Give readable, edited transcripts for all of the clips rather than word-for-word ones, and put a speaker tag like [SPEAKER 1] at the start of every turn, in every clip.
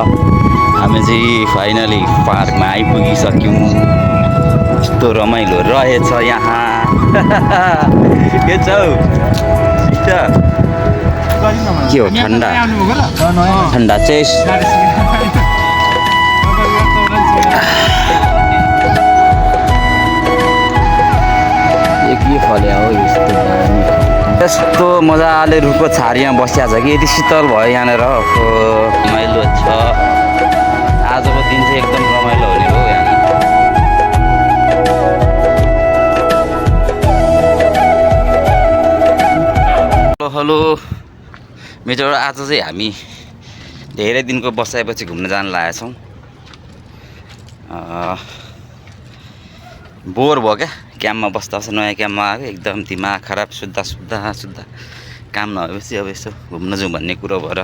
[SPEAKER 1] हामी चाहिँ फाइनली पार्कमा आइपुगिसक्यौँ। कस्तो रमाइलो रहेछ यहाँ। के छ हौ ठिक छ? के हो ठन्डा ठन्डा चेस्ट के फल्यो हो यस्तो दामी। यस्तो मजाले रुखको छारीमा बसिया छ कि यति शीतल भयो यहाँनिर। रमाइलो छ आजको दिन चाहिँ एकदम रमाइलो हुने हो यहाँ। हेलो मित्रहरू, आज चाहिँ हामी धेरै दिनको बसाएपछि घुम्न जान लागेका छौँ। बोर भयो क्या क्याम्पमा बस्दा बस्दा। नयाँ क्याम्पमा आएको एकदम दिमाग खराब सुत्दा काम नभएपछि अब यसो घुम्न जाउँ भन्ने कुरो भएर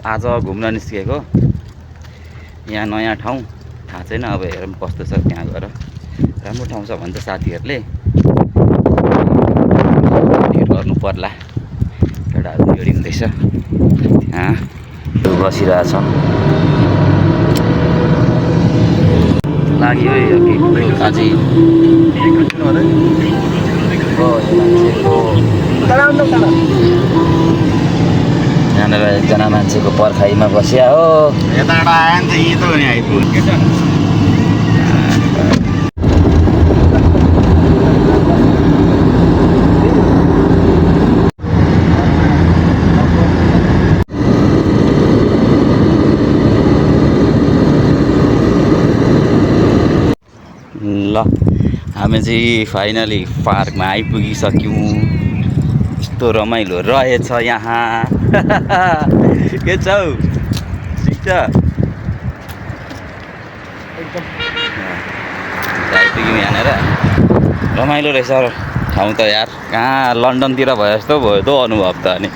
[SPEAKER 1] आज घुम्न निस्केको। यहाँ नयाँ ठाउँ थाहा छैन, अब हेरौँ कस्तो छ। त्यहाँ गएर राम्रो ठाउँ छ भने त साथीहरूले गर्नु पर्ला। केटाहरू भिडियो हुँदैछ त्यहाँ बसिरहेछ। लाग्यो यो के काजी यहाँनिर एकजना मान्छेको पर्खाइमा बसिया हो। यताबाट आयो नि त यी त नि आइपुग्यो। ल हामी चाहिँ फाइनली पार्कमा आइपुगिसक्यौँ। यस्तो रमाइलो रहेछ यहाँ। के छ हौ ठिक छ? आइपुग्यौँ यहाँनिर। रमाइलो रहेछ ठाउँ त यार। कहाँ लन्डनतिर भयो जस्तो भयो त अनुभव त। अनि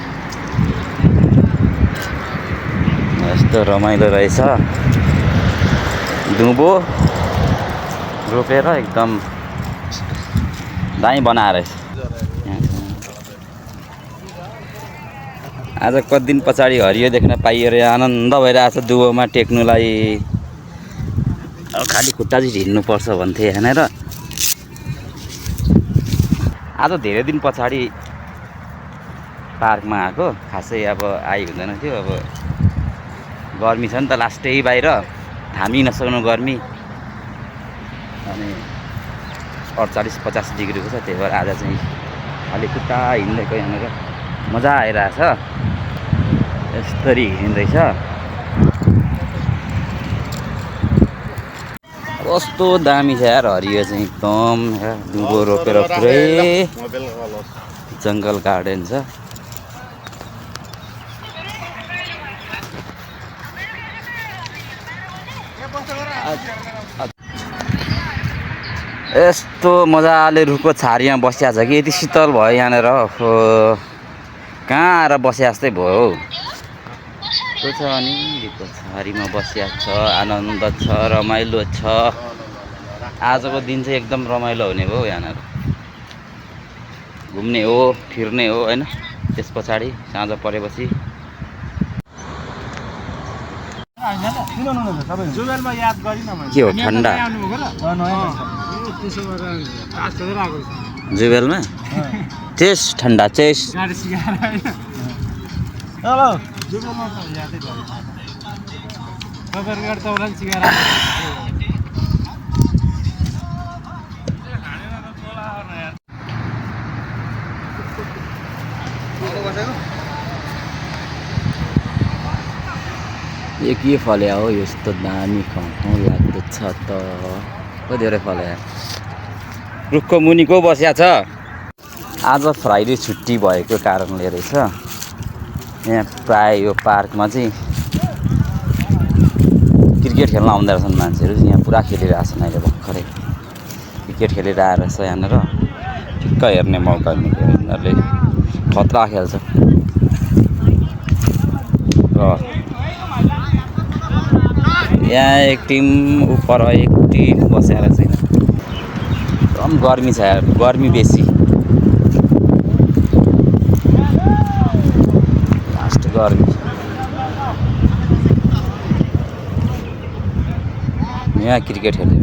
[SPEAKER 1] यस्तो रमाइलो रहेछ। दुबो रोपेर एकदम दामी बनाएर आज कति दिन पछाडि हरियो देख्न पाइएर आनन्द भइरहेछ दुबोमा टेक्नुलाई। अब खालि खुट्टा चाहिँ हिँड्नुपर्छ भन्थे यहाँनिर। आज धेरै दिन पछाडि पार्कमा आएको। खासै अब आइ हुँदैन थियो। अब गर्मी छ नि त लास्टै बाहिर, थामी नसक्नु गर्मी। अनि 48-50 डिग्रीको छ। त्यही भएर आज चाहिँ खालि खुट्टा हिँडेको यहाँनिर मजा आइरहेछ। यस्तरी हिँड्दैछ। कस्तो दामी छ यार हरियो चाहिँ एकदम। दुबो रोपेर पुरै जङ्गल गार्डन छ। यस्तो मजाले रुखको छारीमा बसिया छ कि यति शीतल भयो यहाँनिर। कहाँ आएर बसिया जस्तै भयो हौ। त्यो छ अनि रुखको छारीमा बसिया छ, आनन्द छ, रमाइलो छ। आजको दिन चाहिँ एकदम रमाइलो हुने भयो यहाँनिर। घुम्ने हो, फिर्ने हो होइन। त्यस पछाडि साँझ परेपछि के हो ठन्डा जुबेलमा चेस्ट ठन्डा चेस्ट। यो के फल्यो हो यस्तो दामी खाउँ लाग्दो छ त। कतिवटा फल्यो रुखको मुनिको बसिया छ। आज फ्राइडे छुट्टी भएको कारणले रहेछ यहाँ प्राय यो पार्कमा चाहिँ क्रिकेट खेल्न आउँदो रहेछन् मान्छेहरू। यहाँ पुरा खेलिरहेछन् अहिले भर्खरै क्रिकेट खेलेर आएर छ यहाँनिर। ठिक्क हेर्ने मौका मिल्यो। यिनीहरूले खतरा खेल्छ। र यहाँ एक टिम ऊपर एक टिम बसेर छैन। एकदम गर्मी छ यार, गर्मी बेसी। लास्ट गर्मी यहाँ क्रिकेट खेलेर